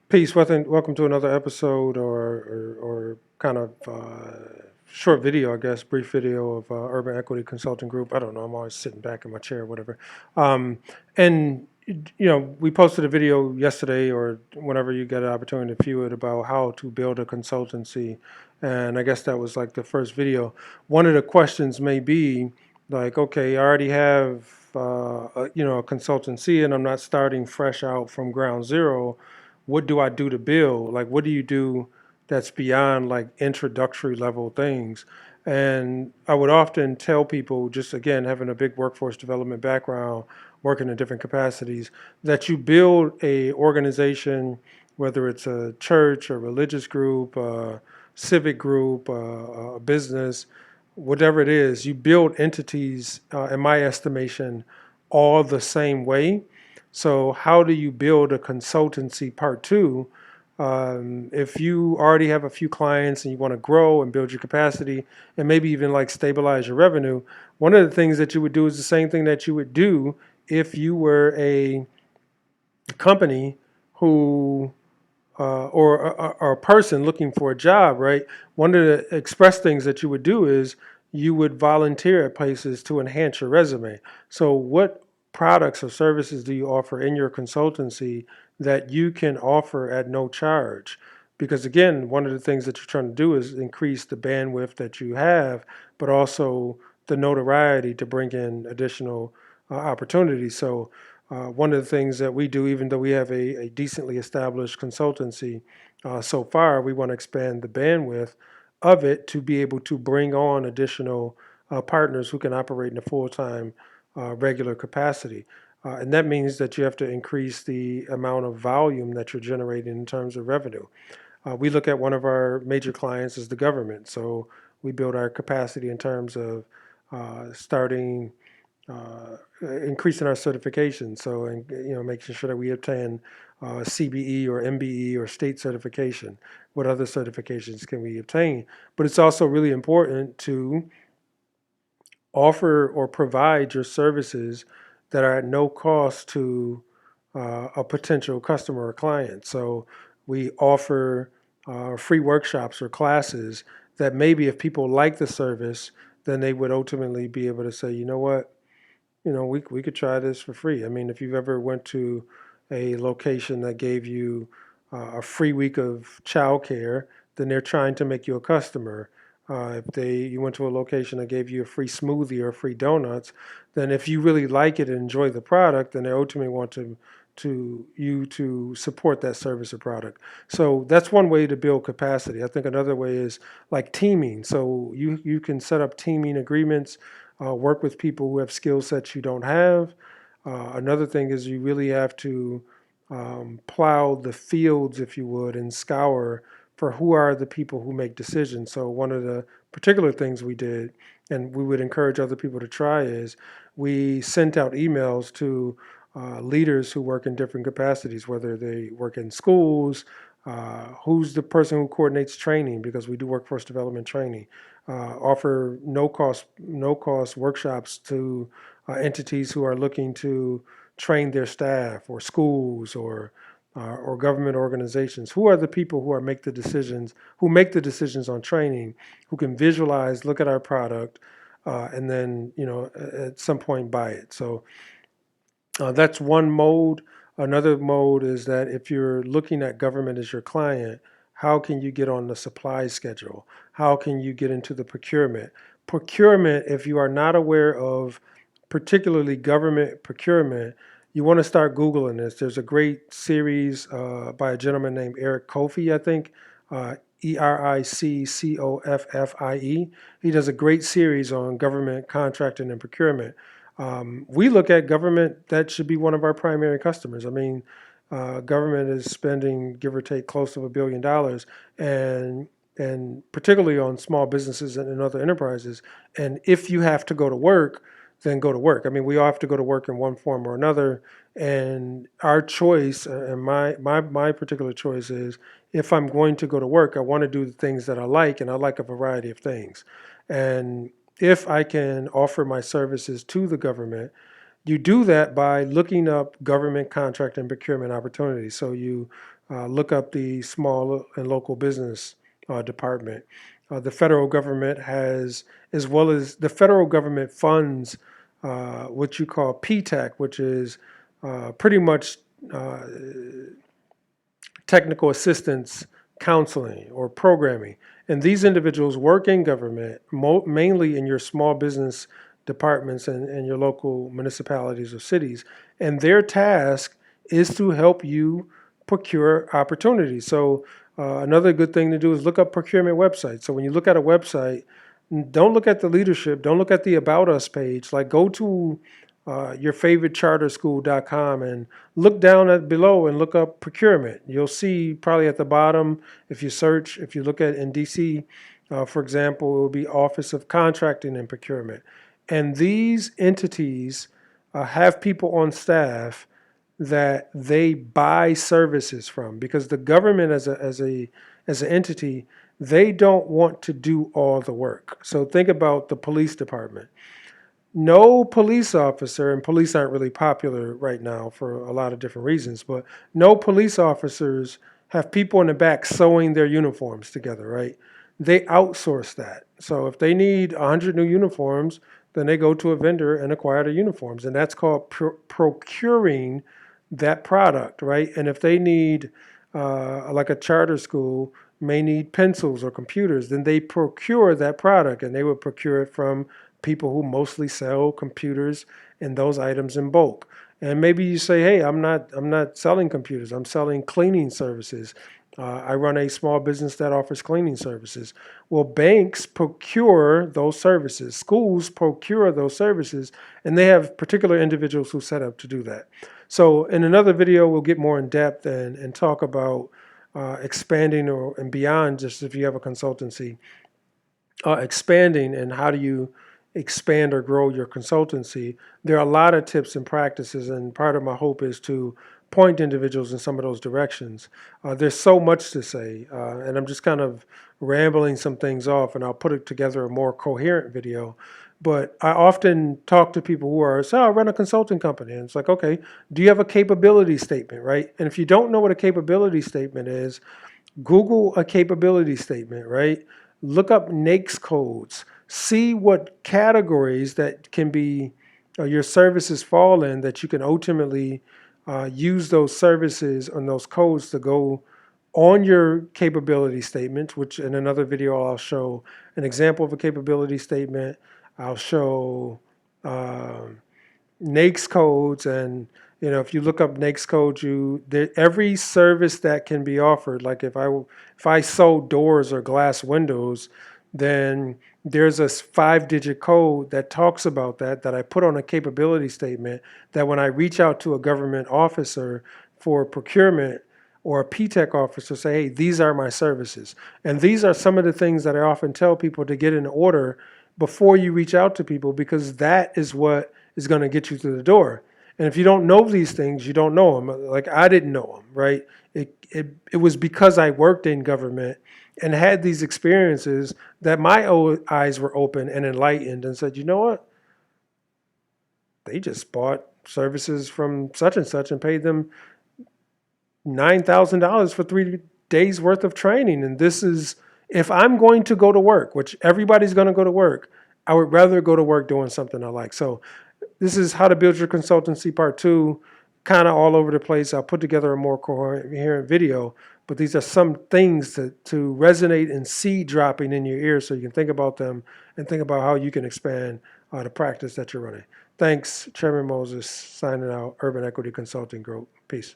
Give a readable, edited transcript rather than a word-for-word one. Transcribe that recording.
Peace. Welcome to another episode or kind of short video, I guess, brief video of Urban Equity Consulting Group. I don't know. I'm always sitting back in my chair, or whatever. Um, and, we posted a video yesterday or whenever you get an opportunity to view it about how to build a consultancy. And I guess that was like the first video. One of the questions may be like, okay, I already have, a consultancy and I'm not starting fresh out from ground zero. What do I do to build? Like, what do you do that's beyond like introductory level things? And I would often tell people, just again, having a big workforce development background, working in different capacities, that you build a organization, whether it's a church, a religious group, a civic group, a business, whatever it is, you build entities, in my estimation, all the same way. So, how do you build a consultancy part two? If you already have a few clients and you want to grow and build your capacity and maybe even like stabilize your revenue, one of the things that you would do is the same thing that you would do if you were a company who or a person looking for a job, right? One of the express things that you would do is you would volunteer at places to enhance your resume. So, what products or services do you offer in your consultancy that you can offer at no charge? Because again, one of the things that you're trying to do is increase the bandwidth that you have, but also the notoriety to bring in additional opportunities. So, one of the things that we do, even though we have a decently established consultancy so far, we want to expand the bandwidth of it to be able to bring on additional partners who can operate in a full-time regular capacity. And that means that you have to increase the amount of volume that you're generating in terms of revenue. We look at one of our major clients as the government. So we build our capacity in terms of starting increasing our certification. So, and, making sure that we obtain CBE or MBE or state certification. What other certifications can we obtain? But it's also really important to offer or provide your services that are at no cost to a potential customer or client. So we offer free workshops or classes that maybe if people like the service, then they would ultimately be able to say, you know what, we could try this for free. I mean, if you've ever went to a location that gave you a free week of childcare, then they're trying to make you a customer. If you went to a location that gave you a free smoothie or free donuts, then if you really like it and enjoy the product, then they ultimately want to support that service or product. So that's one way to build capacity. I think another way is like teaming. So you can set up teaming agreements, work with people who have skill sets you don't have. Another thing is you really have to plow the fields, if you would, and scour for who are the people who make decisions. So one of the particular things we did, and we would encourage other people to try, is we sent out emails to leaders who work in different capacities, whether they work in schools, who's the person who coordinates training, because we do workforce development training, offer no cost workshops to entities who are looking to train their staff, or schools, or government organizations. Who are the people who make the decisions on training, who can visualize, look at our product, and then at some point buy it. So that's one mode. Another mode is that if you're looking at government as your client, how can you get on the supply schedule? How can you get into the procurement? Procurement, if you are not aware of particularly government procurement, you want to start Googling this. There's a great series by a gentleman named Eric Kofi, I think, ERICCOFFIE. He does a great series on government contracting and procurement. We look at government, that should be one of our primary customers. I mean, government is spending, give or take, close to $1 billion, and particularly on small businesses and other enterprises. And if you have to go to work, then go to work. I mean, we all have to go to work in one form or another. And our choice, and my particular choice is, if I'm going to go to work, I want to do the things that I like, and I like a variety of things. And if I can offer my services to the government, You do that by looking up government contract and procurement opportunities. So you look up the small and local business department. The federal government has, as well as the federal government funds what you call PTAC, which is pretty much uh, technical assistance counseling or programming. And these individuals work in government, mainly in your small business departments and your local municipalities or cities. And their task is to help you procure opportunities. So another good thing to do is look up procurement websites. So when you look at a website, don't look at the leadership, don't look at the About Us page. Like go to your favorite charterschool.com and look down at below and look up procurement. You'll see probably at the bottom, if you search, if you look at in DC, for example, it will be Office of Contracting and Procurement. And these entities have people on staff that they buy services from, because the government as an entity, they don't want to do all the work. So think about the police department. No police officer, and police aren't really popular right now for a lot of different reasons, but no police officers have people in the back sewing their uniforms together, right? They outsource that. So if they need 100 new uniforms, then they go to a vendor and acquire the uniforms. And that's called procuring that product, right? And if they need, like a charter school may need pencils or computers, then they procure that product, and they would procure it from people who mostly sell computers and those items in bulk. And maybe you say, hey, I'm not selling computers. I'm selling cleaning services. I run a small business that offers cleaning services. Well, banks procure those services. Schools procure those services, and they have particular individuals who set up to do that. So in another video, we'll get more in depth and talk about expanding and beyond just if you have a consultancy, expanding and how do you expand or grow your consultancy. There are a lot of tips and practices, and part of my hope is to point individuals in some of those directions. There's so much to say, and I'm just kind of rambling some things off, and I'll put it together a more coherent video. But I often talk to people who are, so I run a consulting company, and it's like, okay, do you have a capability statement, right? And if you don't know what a capability statement is, Google a capability statement, right? Look up NAICS codes. See what categories that can be your services fall in, that you can ultimately use those services and those codes to go on your capability statement, which in another video I'll show an example of a capability statement. I'll show NAICS codes, and if you look up NAICS codes, every service that can be offered. Like if I sold doors or glass windows, then there's a 5-digit code that talks about that I put on a capability statement, that when I reach out to a government officer for procurement or a PTEC officer, say, hey, these are my services. And these are some of the things that I often tell people to get in order before you reach out to people, because that is what is going to get you through the door. And if you don't know these things, you don't know them. Like I didn't know them, right? It was because I worked in government and had these experiences that my eyes were open and enlightened, and said, you know what? They just bought services from such and such and paid them $9,000 for 3 days worth of training. And this is, if I'm going to go to work, which everybody's going to go to work, I would rather go to work doing something I like. So this is how to build your consultancy part 2, kind of all over the place. I'll put together a more coherent video, but these are some things to resonate and seed dropping in your ears, so you can think about them and think about how you can expand the practice that you're running. Thanks, Chairman Moses, signing out, Urban Equity Consulting Group. Peace.